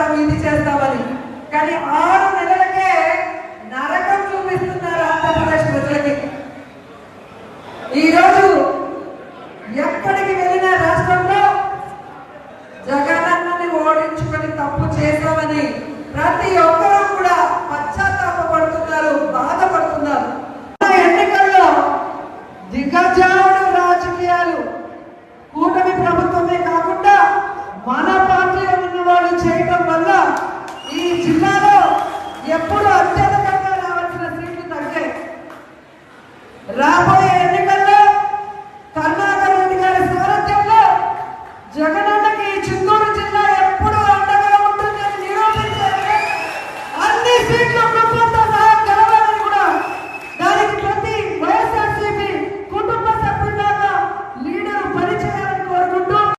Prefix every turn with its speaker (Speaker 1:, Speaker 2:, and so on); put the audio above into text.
Speaker 1: చేస్తాం ఇది చేస్తామని, కానీ 6 నెలలకే నరకం చూపిస్తున్నారు ఆంధ్రప్రదేశ్ ప్రజలకి. ఈరోజు ఎక్కడికి వెళ్ళిన రాష్ట్రంలో జగనన్నని ఓడించుకొని తప్పు చేశామని ప్రతి ఒక్కరూ కూడా పశ్చాత్తాపడుతున్నారు, బాధపడుతున్నారు. ఎన్నికల్లో దిగజారుడు రాజకీయాలు కూటమి ప్రభుత్వమే కాకుండా మన పార్టీలో ఉన్న వాళ్ళు చేయడం వల్ల ఈ జిల్లాలో ఎప్పుడు అత్యధికంగా రావాల్సిన సీట్లు తగ్గాయి. రాబోయే ఎన్నికల్లో కరుణాకర్ రెడ్డి గారి సారథ్యంలో జగన్